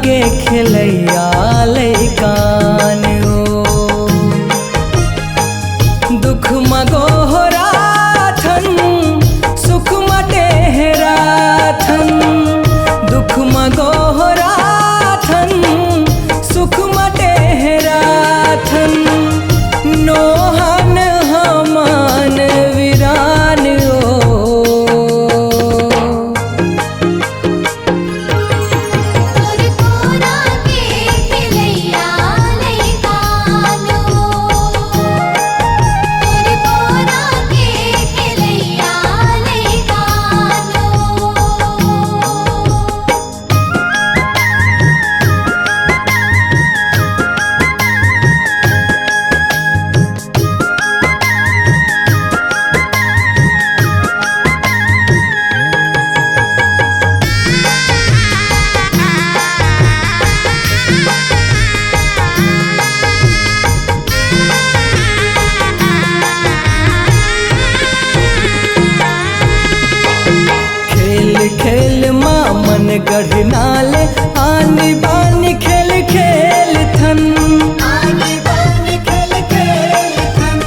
के खिलैया लैकान ओ दुख मगोहराथन सुख मटेहराथन दुख मगोहराथन सुख मटेहराथन नोहन हमान वीरान ओ खेल माँ मन गढ़ नाले आनी बानी खेल खेल थन आनी बानी खेल खेल थन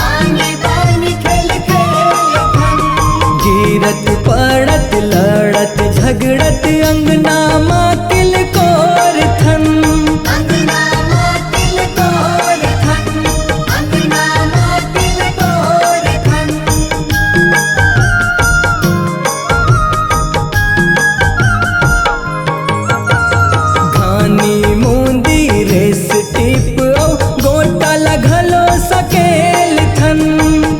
आनी बानी खेल खेल थन गिरत पड़त लड़त झगड़त अंगना माँ तिल कोर थन अंगना माँ तिल कोर थन अंगना माँ तिल कोर थन मूंदी रेस टिप गोटा लगलो सकेल थन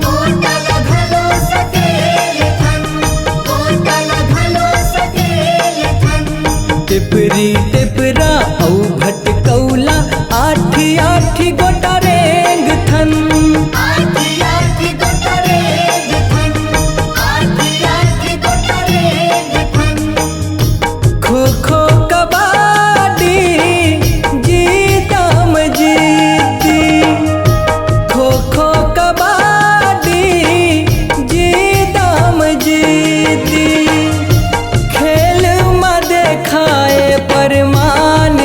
गोटा लगलो सकेल थन गोटा लगलो सकेल थन टिपरी टिपरा औ भटकौला आठी आठी गोटा रेंग थन आठी आठी गोटा रेंग थन आठी आठी गोटा रेंग थन खो खो परमान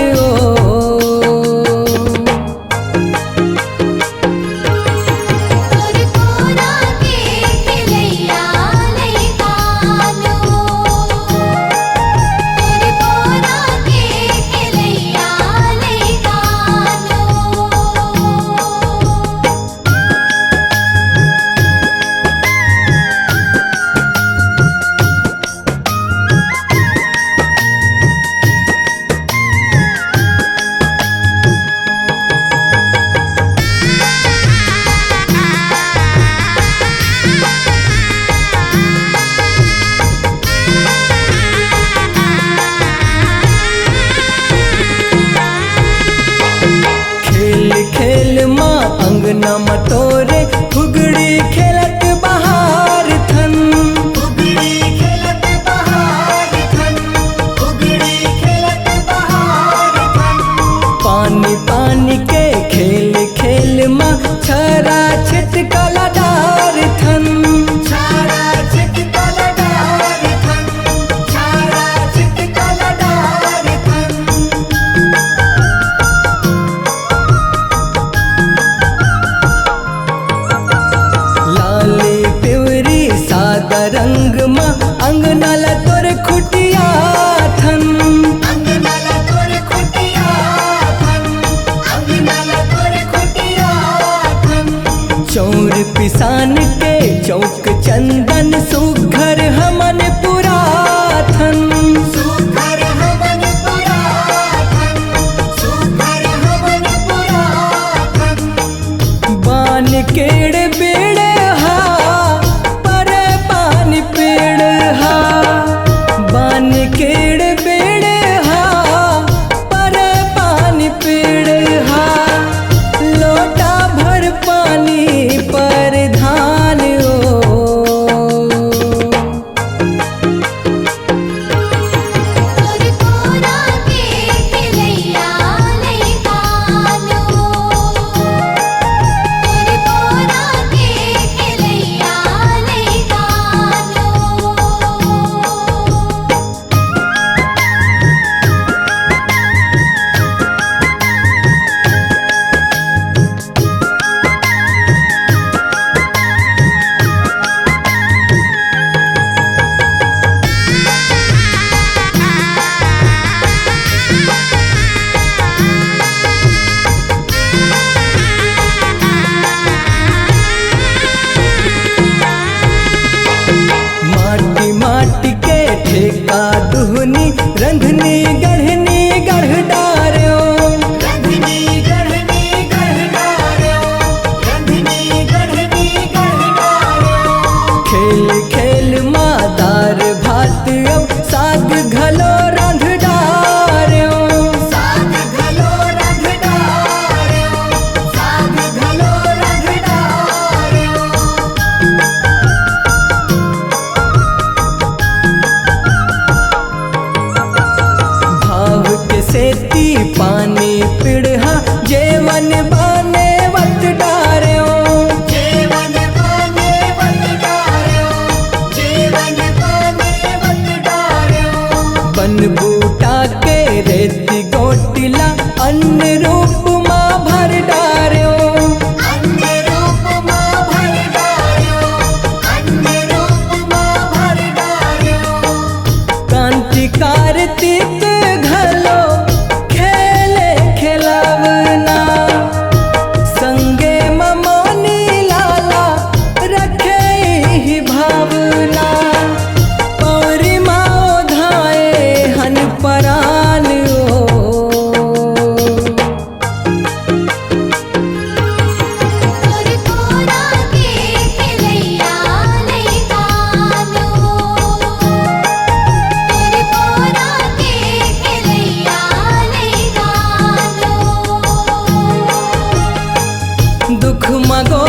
खेल माँ अंगना मटोरे फुगड़ी खेलत बहार थन फुगड़ी खेलत बहार थन फुगड़ी खेलत बहार थन पानी पानी के खेल खेल माँ छरा छिटकला डार थन छरा छिटकला डार थन छरा छिटकला डार थन रंधनी गढ़नी गढ़ डार्यो, रंधनी गढ़नी गढ़ डार्यो, रंधनी गढ़नी गढ़ डार्यो। खेल खेल माँ दार भात अब साग घलो रंध डार्यो, साग घलो रंध डार्यो, साग घलो रंध डार्यो। भाव के सेती पानी पिढ़ा जेवन बाने वत डार्यो, जेवन बाने वत डार्यो, जेवन बाने वत डार्यो। बन बूटा के रेती गोटिला अन्न रूप माँ भर डार्यो, अन्न रूप माँ भर डार्यो, अन्न रूप माँ भर डार्यो। कांति कार्तिक घलो खेले खेलवना, संगे ममोनी लाला रखे ही भावना। पौरी माओ धाए हन परान ओ, तोर कोरा के खेलैया लैकानो, तोर कोरा के खेलैया लैकानो। दुख मगो